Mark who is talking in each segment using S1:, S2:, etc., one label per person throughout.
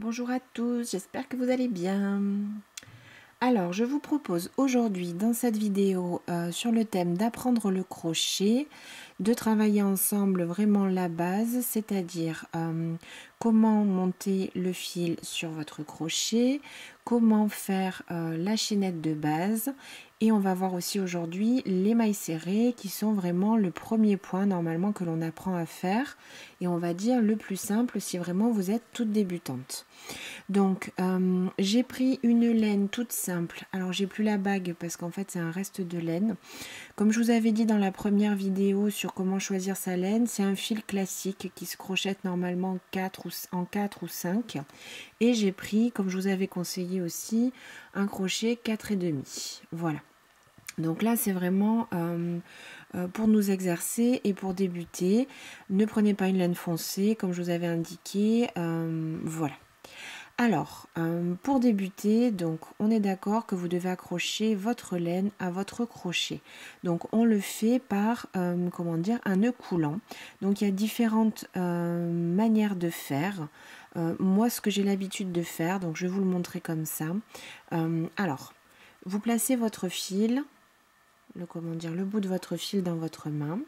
S1: Bonjour à tous, j'espère que vous allez bien. Alors, je vous propose aujourd'hui dans cette vidéo sur le thème d'apprendre le crochet, de travailler ensemble vraiment la base, c'est-à-dire comment monter le fil sur votre crochet, comment faire la chaînette de base, et on va voir aussi aujourd'hui les mailles serrées qui sont vraiment le premier point normalement que l'on apprend à faire, et on va dire le plus simple si vraiment vous êtes toute débutante. Donc j'ai pris une laine toute simple. Alors j'ai plus la bague parce qu'en fait c'est un reste de laine. Comme je vous avais dit dans la première vidéo sur comment choisir sa laine, c'est un fil classique qui se crochette normalement en 4 ou 5. Et j'ai pris, comme je vous avais conseillé aussi, un crochet 4,5. Voilà. Donc là c'est vraiment pour nous exercer et pour débuter. Ne prenez pas une laine foncée comme je vous avais indiqué. Voilà. Alors, pour débuter, donc on est d'accord que vous devez accrocher votre laine à votre crochet. Donc on le fait par, comment dire, un nœud coulant. Donc il y a différentes manières de faire. Moi, ce que j'ai l'habitude de faire, donc je vais vous le montrer comme ça. Alors, vous placez votre fil, le bout de votre fil dans votre main.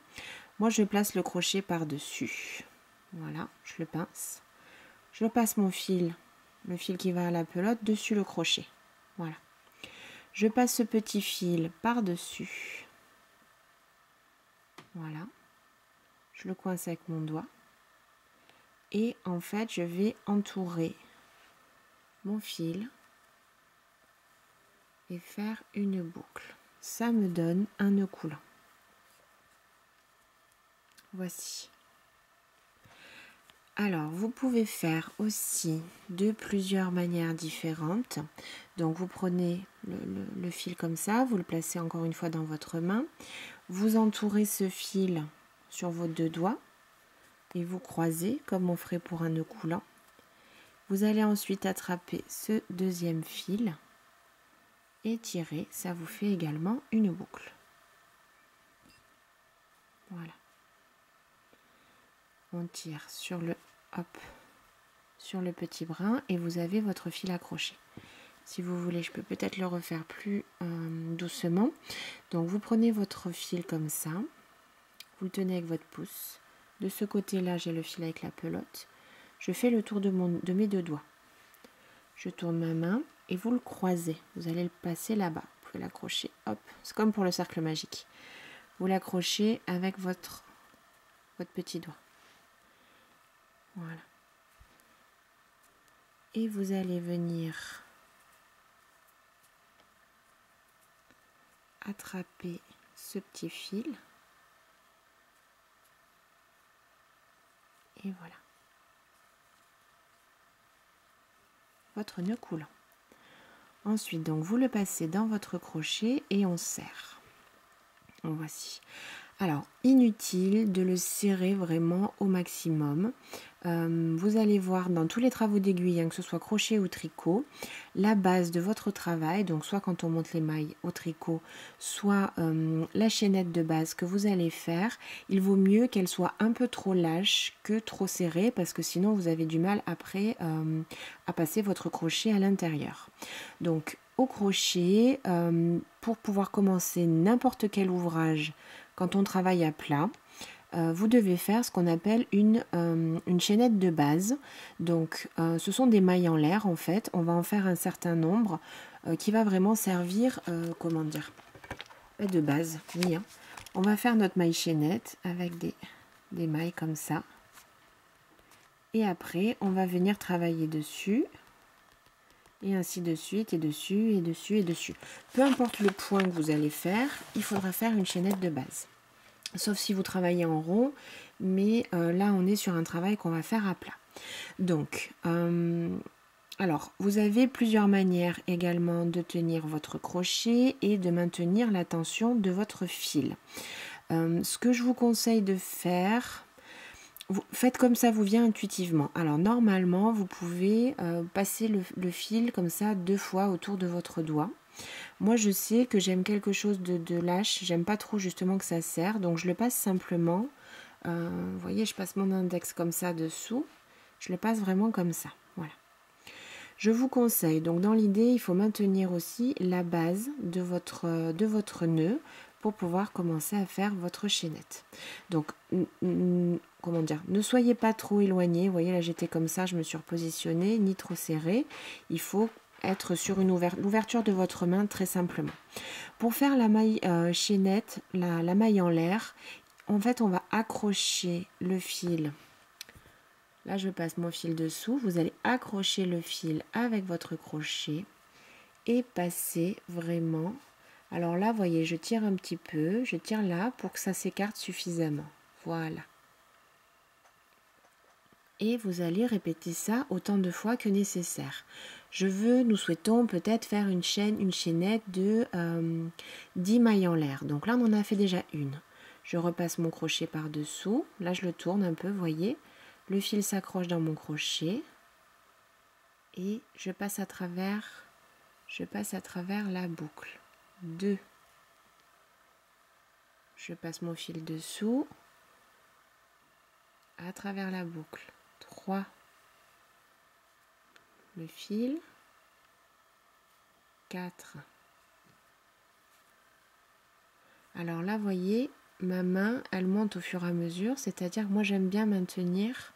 S1: Moi, je place le crochet par-dessus. Voilà, je le pince. Je passe mon fil, le fil qui va à la pelote, dessus le crochet. Voilà. Je passe ce petit fil par-dessus. Voilà. Je le coince avec mon doigt. Et en fait, je vais entourer mon fil et faire une boucle. Ça me donne un nœud coulant. Voici. Alors, vous pouvez faire aussi de plusieurs manières différentes. Donc, vous prenez le fil comme ça, vous le placez encore une fois dans votre main. Vous entourez ce fil sur vos deux doigts et vous croisez comme on ferait pour un nœud coulant. Vous allez ensuite attraper ce deuxième fil et tirer. Ça vous fait également une boucle. Voilà. On tire sur le petit brin et vous avez votre fil accroché. Si vous voulez, je peux peut-être le refaire plus doucement. Donc vous prenez votre fil comme ça, vous le tenez avec votre pouce. De ce côté-là, j'ai le fil avec la pelote. Je fais le tour de mes deux doigts. Je tourne ma main et vous le croisez. Vous allez le passer là-bas. Vous pouvez l'accrocher. Hop, c'est comme pour le cercle magique. Vous l'accrochez avec votre petit doigt. Voilà. Et vous allez venir attraper ce petit fil. Et voilà. Votre nœud coulant. Ensuite, donc, vous le passez dans votre crochet et on serre. Voici. Alors, inutile de le serrer vraiment au maximum. Vous allez voir dans tous les travaux d'aiguille, hein, que ce soit crochet ou tricot, la base de votre travail, donc soit quand on monte les mailles au tricot, soit la chaînette de base que vous allez faire, il vaut mieux qu'elle soit un peu trop lâche que trop serrée, parce que sinon vous avez du mal après à passer votre crochet à l'intérieur. Donc, au crochet, pour pouvoir commencer n'importe quel ouvrage, quand on travaille à plat, vous devez faire ce qu'on appelle une chaînette de base. Donc ce sont des mailles en l'air en fait. On va en faire un certain nombre qui va vraiment servir, comment dire, de base. Oui, hein. On va faire notre maille chaînette avec des mailles comme ça. Et après, on va venir travailler dessus. Et ainsi de suite, et dessus, et dessus, et dessus. Peu importe le point que vous allez faire, il faudra faire une chaînette de base. Sauf si vous travaillez en rond, mais là on est sur un travail qu'on va faire à plat. Donc, alors vous avez plusieurs manières également de tenir votre crochet et de maintenir la tension de votre fil. Ce que je vous conseille de faire, faites comme ça vous vient intuitivement. Alors normalement vous pouvez passer le fil comme ça 2 fois autour de votre doigt. Moi je sais que j'aime quelque chose de lâche, j'aime pas trop justement que ça serre, donc je le passe simplement, vous voyez je passe mon index comme ça dessous, je le passe vraiment comme ça, voilà. Je vous conseille, donc dans l'idée, il faut maintenir aussi la base de votre nœud pour pouvoir commencer à faire votre chaînette. Donc, comment dire, ne soyez pas trop éloigné. Vous voyez, là j'étais comme ça, je me suis repositionnée, ni trop serré. Il faut être sur l'ouverture de votre main très simplement. Pour faire la maille chaînette, la maille en l'air, en fait, on va accrocher le fil. Là, je passe mon fil dessous. Vous allez accrocher le fil avec votre crochet et passer vraiment. Alors là, vous voyez, je tire un petit peu. Je tire là pour que ça s'écarte suffisamment. Voilà. Et vous allez répéter ça autant de fois que nécessaire. Nous souhaitons peut-être faire une chaînette de 10 mailles en l'air. Donc là, on en a fait déjà une. Je repasse mon crochet par-dessous. Là, je le tourne un peu, vous voyez. Le fil s'accroche dans mon crochet. Et je passe à travers la boucle. 2. Je passe mon fil dessous. À travers la boucle. 3. Le fil. 4. Alors là, vous voyez, ma main, elle monte au fur et à mesure, c'est-à-dire que moi j'aime bien maintenir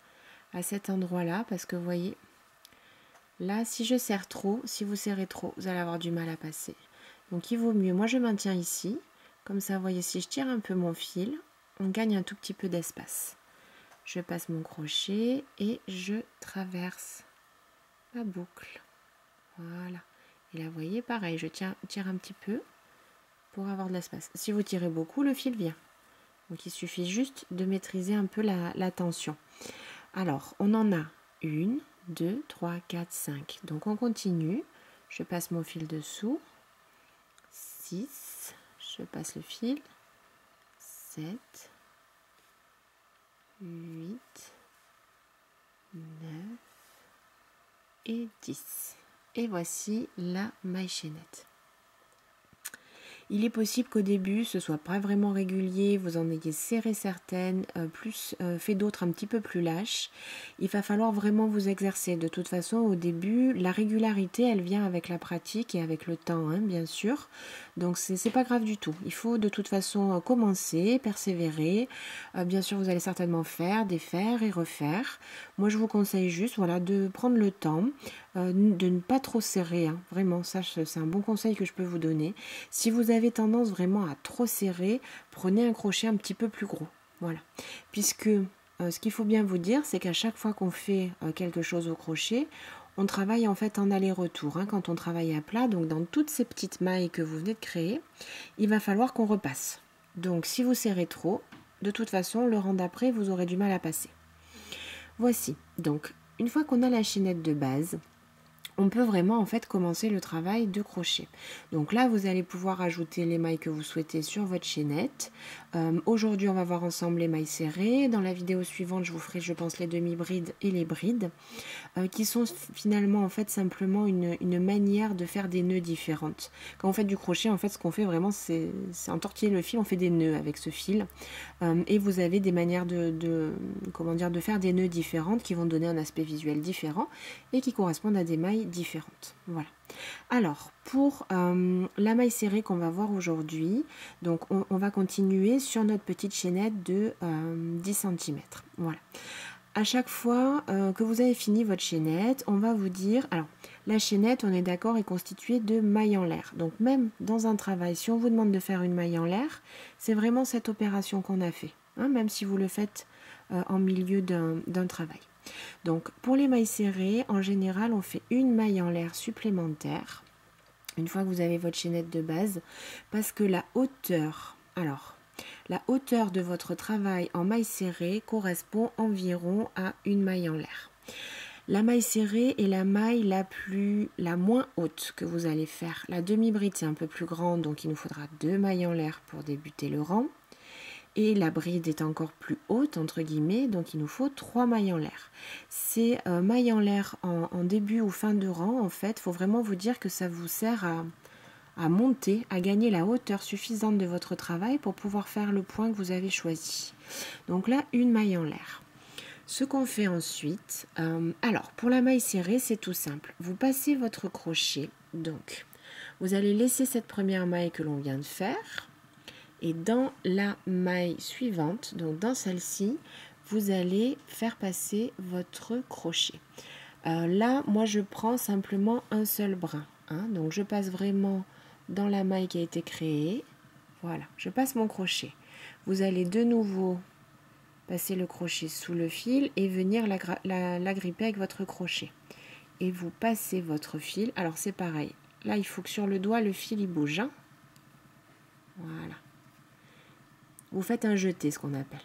S1: à cet endroit-là parce que vous voyez, là, si je serre trop, si vous serrez trop, vous allez avoir du mal à passer. Donc il vaut mieux, moi je maintiens ici, comme ça, vous voyez, si je tire un peu mon fil, on gagne un tout petit peu d'espace. Je passe mon crochet et je traverse la boucle. Voilà. Et là, vous voyez, pareil, je tire un petit peu pour avoir de l'espace. Si vous tirez beaucoup, le fil vient. Donc, il suffit juste de maîtriser un peu la tension. Alors, on en a 1, 2, 3, 4, 5. Donc, on continue. Je passe mon fil dessous. 6. Je passe le fil. 7. 8. 9. Et 10. Et voici la maille chaînette. Il est possible qu'au début, ce soit pas vraiment régulier, vous en ayez serré certaines, fait d'autres un petit peu plus lâches. Il va falloir vraiment vous exercer. De toute façon, au début, la régularité, elle vient avec la pratique et avec le temps, hein, bien sûr. Donc, c'est pas grave du tout. Il faut de toute façon commencer, persévérer. Bien sûr, vous allez certainement faire, défaire et refaire. Moi, je vous conseille juste, voilà, de prendre le temps, de ne pas trop serrer, hein. Vraiment, ça, c'est un bon conseil que je peux vous donner. Si vous avez tendance vraiment à trop serrer, prenez un crochet un petit peu plus gros. Voilà. Puisque ce qu'il faut bien vous dire, c'est qu'à chaque fois qu'on fait quelque chose au crochet, on travaille en fait en aller-retour. Hein, quand on travaille à plat, donc dans toutes ces petites mailles que vous venez de créer, il va falloir qu'on repasse. Donc si vous serrez trop, de toute façon, le rang d'après, vous aurez du mal à passer. Voici. Donc, une fois qu'on a la chaînette de base, on peut vraiment en fait commencer le travail de crochet. Donc là, vous allez pouvoir ajouter les mailles que vous souhaitez sur votre chaînette. Aujourd'hui, on va voir ensemble les mailles serrées. Dans la vidéo suivante, je vous ferai, je pense, les demi-brides et les brides, qui sont finalement en fait simplement une manière de faire des nœuds différentes. Quand on fait du crochet, en fait, ce qu'on fait vraiment, c'est entortiller le fil. On fait des nœuds avec ce fil, et vous avez des manières de faire des nœuds différentes qui vont donner un aspect visuel différent et qui correspondent à des mailles différentes. Voilà. Alors, pour la maille serrée qu'on va voir aujourd'hui, donc on va continuer sur notre petite chaînette de 10 cm. Voilà. À chaque fois que vous avez fini votre chaînette, on va vous dire, alors la chaînette, on est d'accord, est constituée de mailles en l'air. Donc même dans un travail, si on vous demande de faire une maille en l'air, c'est vraiment cette opération qu'on a fait, hein, même si vous le faites en milieu d'un travail. Donc pour les mailles serrées, en général, on fait une maille en l'air supplémentaire, une fois que vous avez votre chaînette de base, parce que la hauteur, la hauteur de votre travail en maille serrée correspond environ à une maille en l'air. La maille serrée est la maille la moins haute que vous allez faire. La demi-bride, c'est un peu plus grand, donc il nous faudra 2 mailles en l'air pour débuter le rang. Et la bride est encore plus haute, entre guillemets, donc il nous faut 3 mailles en l'air. Ces mailles en l'air en début ou fin de rang, en fait, il faut vraiment vous dire que ça vous sert à monter, à gagner la hauteur suffisante de votre travail pour pouvoir faire le point que vous avez choisi. Donc là, une maille en l'air. Ce qu'on fait ensuite, alors pour la maille serrée, c'est tout simple. Vous passez votre crochet, donc vous allez laisser cette première maille que l'on vient de faire, et dans la maille suivante, donc dans celle-ci, vous allez faire passer votre crochet. Là, moi je prends simplement un seul brin, hein, donc je passe vraiment dans la maille qui a été créée. Voilà, je passe mon crochet. Vous allez de nouveau passer le crochet sous le fil et venir l'agripper avec votre crochet. Et vous passez votre fil. Alors c'est pareil. Là, il faut que sur le doigt, le fil il bouge. Hein. Voilà. Vous faites un jeté, ce qu'on appelle.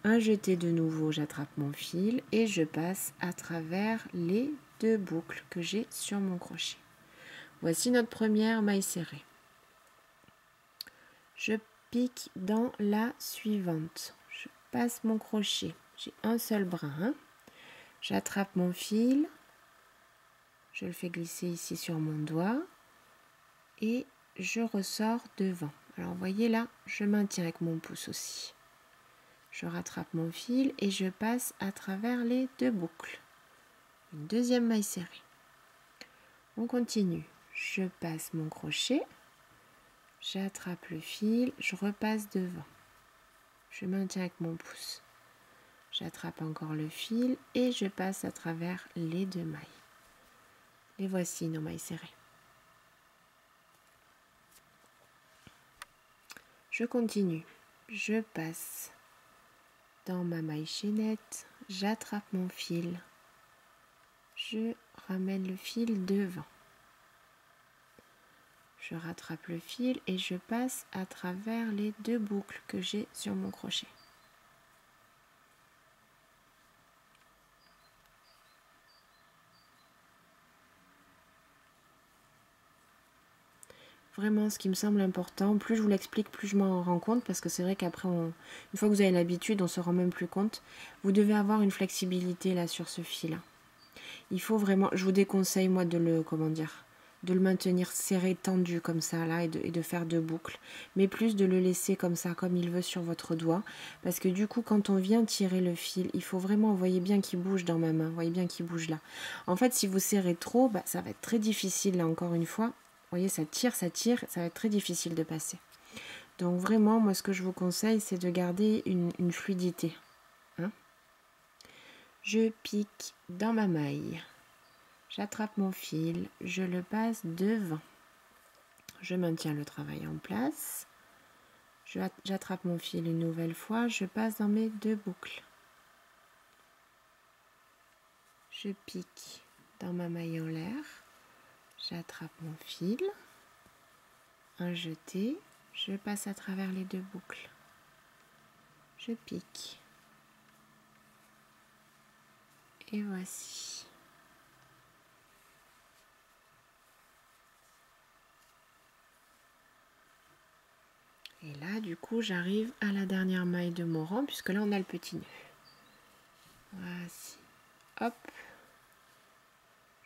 S1: Un jeté de nouveau, j'attrape mon fil et je passe à travers les 2 boucles que j'ai sur mon crochet. Voici notre première maille serrée. Je pique dans la suivante. Je passe mon crochet. J'ai un seul brin. Hein. J'attrape mon fil. Je le fais glisser ici sur mon doigt. Et je ressors devant. Alors vous voyez là, je maintiens avec mon pouce aussi. Je rattrape mon fil et je passe à travers les 2 boucles. Une deuxième maille serrée. On continue. Je passe mon crochet. J'attrape le fil. Je repasse devant. Je maintiens avec mon pouce. J'attrape encore le fil et je passe à travers les 2 mailles. Les voici nos mailles serrées. Je continue. Je passe dans ma maille chaînette. J'attrape mon fil. Je ramène le fil devant. Je rattrape le fil et je passe à travers les 2 boucles que j'ai sur mon crochet. Vraiment, ce qui me semble important, plus je vous l'explique, plus je m'en rends compte, parce que c'est vrai qu'après, une fois que vous avez l'habitude, on se rend même plus compte. Vous devez avoir une flexibilité là sur ce fil. Il faut vraiment, je vous déconseille moi de le, de le maintenir serré, tendu comme ça là et de faire 2 boucles, mais plus de le laisser comme ça, comme il veut sur votre doigt, parce que du coup quand on vient tirer le fil, il faut vraiment, vous voyez bien qu'il bouge dans ma main, vous voyez bien qu'il bouge là. En fait, si vous serrez trop, ça va être très difficile là encore une fois. Vous voyez, ça tire, ça va être très difficile de passer. Donc vraiment, moi ce que je vous conseille, c'est de garder une fluidité. Hein. Je pique dans ma maille. J'attrape mon fil, je le passe devant. Je maintiens le travail en place. J'attrape mon fil une nouvelle fois, je passe dans mes 2 boucles. Je pique dans ma maille en l'air. J'attrape mon fil. Un jeté, je passe à travers les 2 boucles. Je pique. Et voici. Et là, du coup, j'arrive à la dernière maille de mon rang, puisque là, on a le petit nœud. Voici. Hop.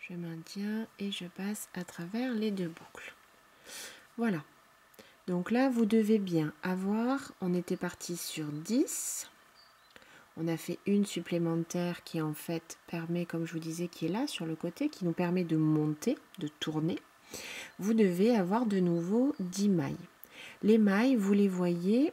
S1: Je maintiens et je passe à travers les 2 boucles. Voilà. Donc là, vous devez bien avoir, on était parti sur 10. On a fait une supplémentaire qui en fait permet, comme je vous disais, qui est là sur le côté, qui nous permet de monter, de tourner. Vous devez avoir de nouveau 10 mailles. Les mailles, vous les voyez,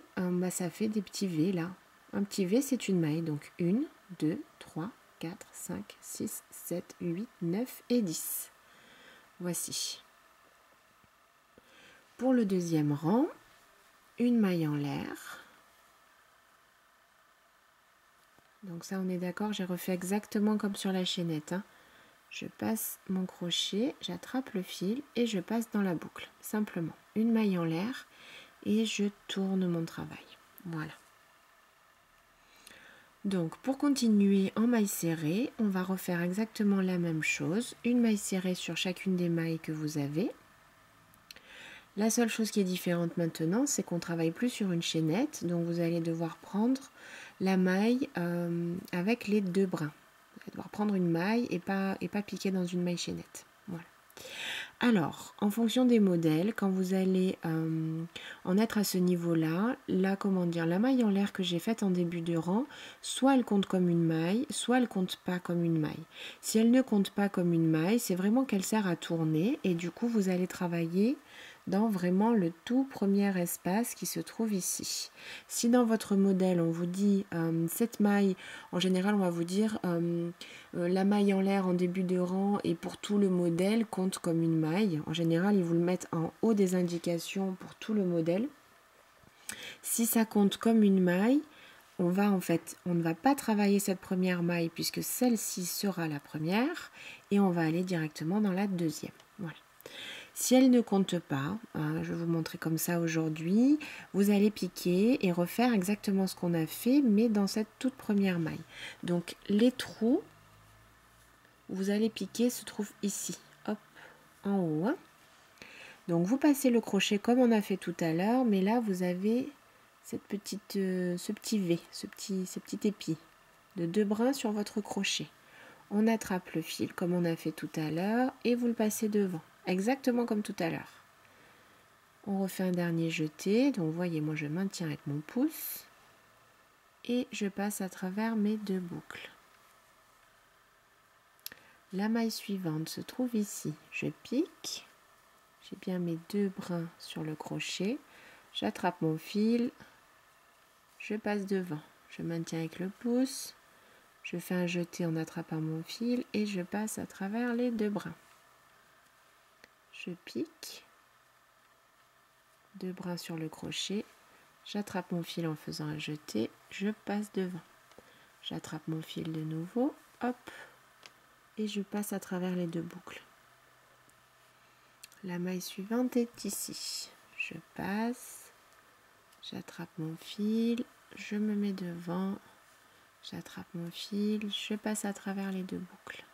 S1: ça fait des petits V là. Un petit V, c'est une maille. Donc 1, 2, 3, 4, 5, 6, 7, 8, 9 et 10. Voici. Pour le deuxième rang, une maille en l'air. Donc ça, on est d'accord, j'ai refait exactement comme sur la chaînette. Hein. Je passe mon crochet, j'attrape le fil et je passe dans la boucle. Simplement, une maille en l'air et je tourne mon travail. Voilà. Donc pour continuer en maille serrée, on va refaire exactement la même chose. Une maille serrée sur chacune des mailles que vous avez. La seule chose qui est différente maintenant, c'est qu'on ne travaille plus sur une chaînette. Donc vous allez devoir prendre la maille avec les 2 brins. Vous allez devoir prendre une maille et pas piquer dans une maille chaînette. Voilà. Alors, en fonction des modèles, quand vous allez en être à ce niveau-là, la maille en l'air que j'ai faite en début de rang, soit elle compte comme une maille, soit elle compte pas comme une maille. Si elle ne compte pas comme une maille, c'est vraiment qu'elle sert à tourner et du coup, vous allez travailler dans vraiment le tout premier espace qui se trouve ici. Si dans votre modèle, on vous dit cette maille, en général, on va vous dire la maille en l'air en début de rang et pour tout le modèle compte comme une maille. En général, ils vous le mettent en haut des indications pour tout le modèle. Si ça compte comme une maille, on ne va pas travailler cette première maille puisque celle-ci sera la première et on va aller directement dans la deuxième. Voilà. Si elle ne compte pas, je vais vous montrer comme ça aujourd'hui, vous allez piquer et refaire exactement ce qu'on a fait, mais dans cette toute première maille. Donc les trous, vous allez piquer, se trouvent ici, hop, en haut. Hein. Donc vous passez le crochet comme on a fait tout à l'heure, mais là vous avez ce petit V, ce petit épi de 2 brins sur votre crochet. On attrape le fil comme on a fait tout à l'heure et vous le passez devant, exactement comme tout à l'heure. On refait un dernier jeté, donc vous voyez, moi je maintiens avec mon pouce et je passe à travers mes 2 boucles. La maille suivante se trouve ici, je pique, j'ai bien mes 2 brins sur le crochet, j'attrape mon fil, je passe devant, je maintiens avec le pouce, je fais un jeté en attrapant mon fil et je passe à travers les 2 brins. Je pique, 2 brins sur le crochet, j'attrape mon fil en faisant un jeté, je passe devant. J'attrape mon fil de nouveau, hop, et je passe à travers les 2 boucles. La maille suivante est ici. Je passe, j'attrape mon fil, je me mets devant, j'attrape mon fil, je passe à travers les 2 boucles.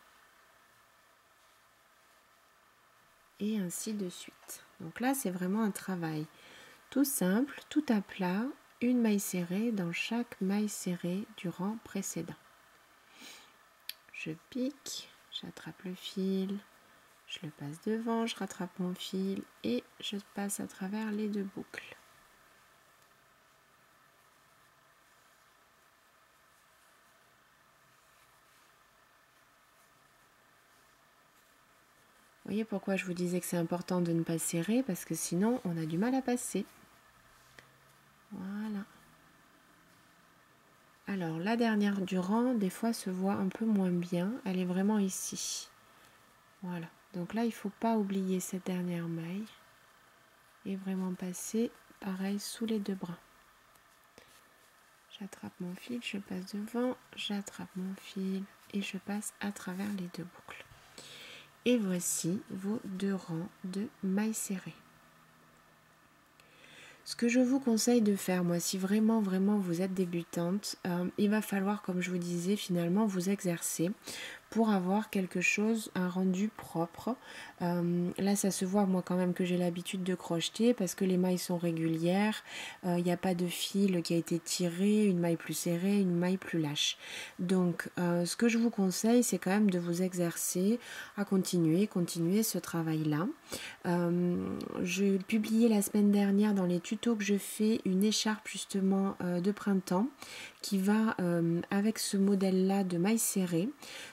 S1: Et ainsi de suite. Donc là, c'est vraiment un travail tout simple, tout à plat, une maille serrée dans chaque maille serrée du rang précédent. Je pique, j'attrape le fil, je le passe devant, je rattrape mon fil et je passe à travers les 2 boucles. Vous voyez pourquoi je vous disais que c'est important de ne pas serrer, parce que sinon on a du mal à passer. Voilà. Alors la dernière du rang, des fois se voit un peu moins bien, elle est vraiment ici. Voilà, donc là il ne faut pas oublier cette dernière maille et vraiment passer pareil sous les 2 brins. J'attrape mon fil, je passe devant, j'attrape mon fil et je passe à travers les 2 boucles. Et voici vos 2 rangs de mailles serrées. Ce que je vous conseille de faire, moi, si vraiment vous êtes débutante, il va falloir, comme je vous disais, finalement vous exercer pour avoir quelque chose, un rendu propre. Là, ça se voit, moi, quand même, que j'ai l'habitude de crocheter parce que les mailles sont régulières. Il n'y a pas de fil qui a été tiré, une maille plus serrée, une maille plus lâche. Donc, ce que je vous conseille, c'est quand même de vous exercer à continuer ce travail-là. Je publiais la semaine dernière dans les tutos que je fais une écharpe justement de printemps qui va avec ce modèle-là de maille serrée.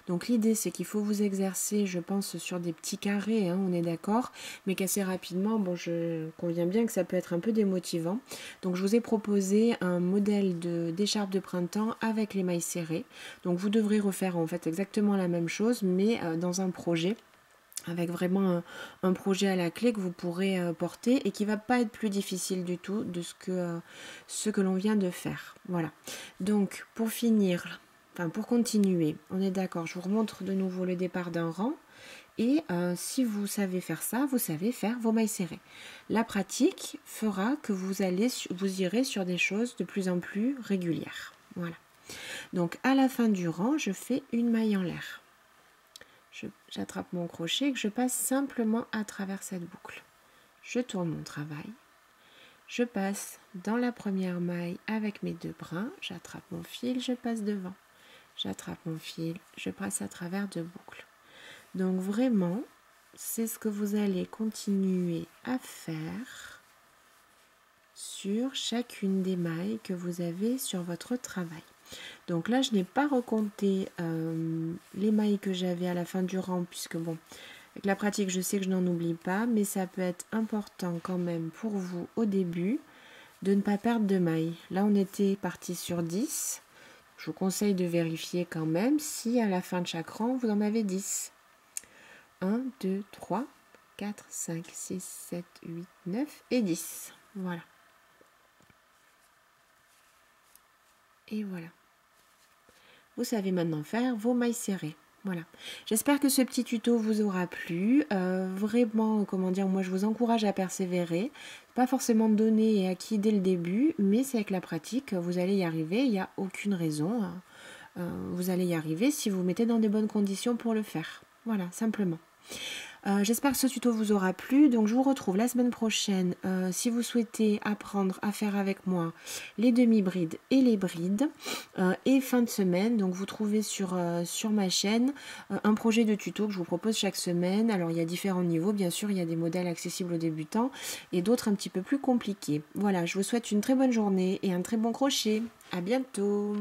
S1: Donc l'idée c'est qu'il faut vous exercer, je pense, sur des petits carrés, hein, on est d'accord, mais qu'assez rapidement, bon, je conviens bien que ça peut être un peu démotivant. Donc je vous ai proposé un modèle d'écharpe de printemps avec les mailles serrées. Donc vous devrez refaire en fait exactement la même chose, mais dans un projet, avec vraiment un projet à la clé que vous pourrez porter et qui va pas être plus difficile du tout de ce que l'on vient de faire. Voilà. Donc pour finir, pour continuer, on est d'accord, je vous remontre de nouveau le départ d'un rang et si vous savez faire ça, vous savez faire vos mailles serrées. La pratique fera que vous irez sur des choses de plus en plus régulières. Voilà. Donc à la fin du rang, je fais une maille en l'air. J'attrape mon crochet et que je passe simplement à travers cette boucle. Je tourne mon travail. Je passe dans la première maille avec mes 2 brins. J'attrape mon fil, je passe devant. J'attrape mon fil, je passe à travers 2 boucles. Donc vraiment, c'est ce que vous allez continuer à faire sur chacune des mailles que vous avez sur votre travail. Donc là, je n'ai pas recompté les mailles que j'avais à la fin du rang, puisque bon, avec la pratique, je sais que je n'en oublie pas, mais ça peut être important quand même pour vous au début de ne pas perdre de mailles. Là, on était parti sur 10. Je vous conseille de vérifier quand même si à la fin de chaque rang, vous en avez 10. 1, 2, 3, 4, 5, 6, 7, 8, 9 et 10. Voilà. Et voilà. Vous savez maintenant faire vos mailles serrées. Voilà. J'espère que ce petit tuto vous aura plu. Vraiment, comment dire, moi je vous encourage à persévérer. Pas forcément donné et acquis dès le début, mais c'est avec la pratique, vous allez y arriver. Il n'y a aucune raison. Vous allez y arriver si vous vous mettez dans des bonnes conditions pour le faire. Voilà, simplement. J'espère que ce tuto vous aura plu. Donc je vous retrouve la semaine prochaine si vous souhaitez apprendre à faire avec moi les demi-brides et les brides. Et fin de semaine, donc vous trouvez sur ma chaîne un projet de tuto que je vous propose chaque semaine. Alors il y a différents niveaux, bien sûr, il y a des modèles accessibles aux débutants et d'autres un petit peu plus compliqués. Voilà, je vous souhaite une très bonne journée et un très bon crochet. À bientôt.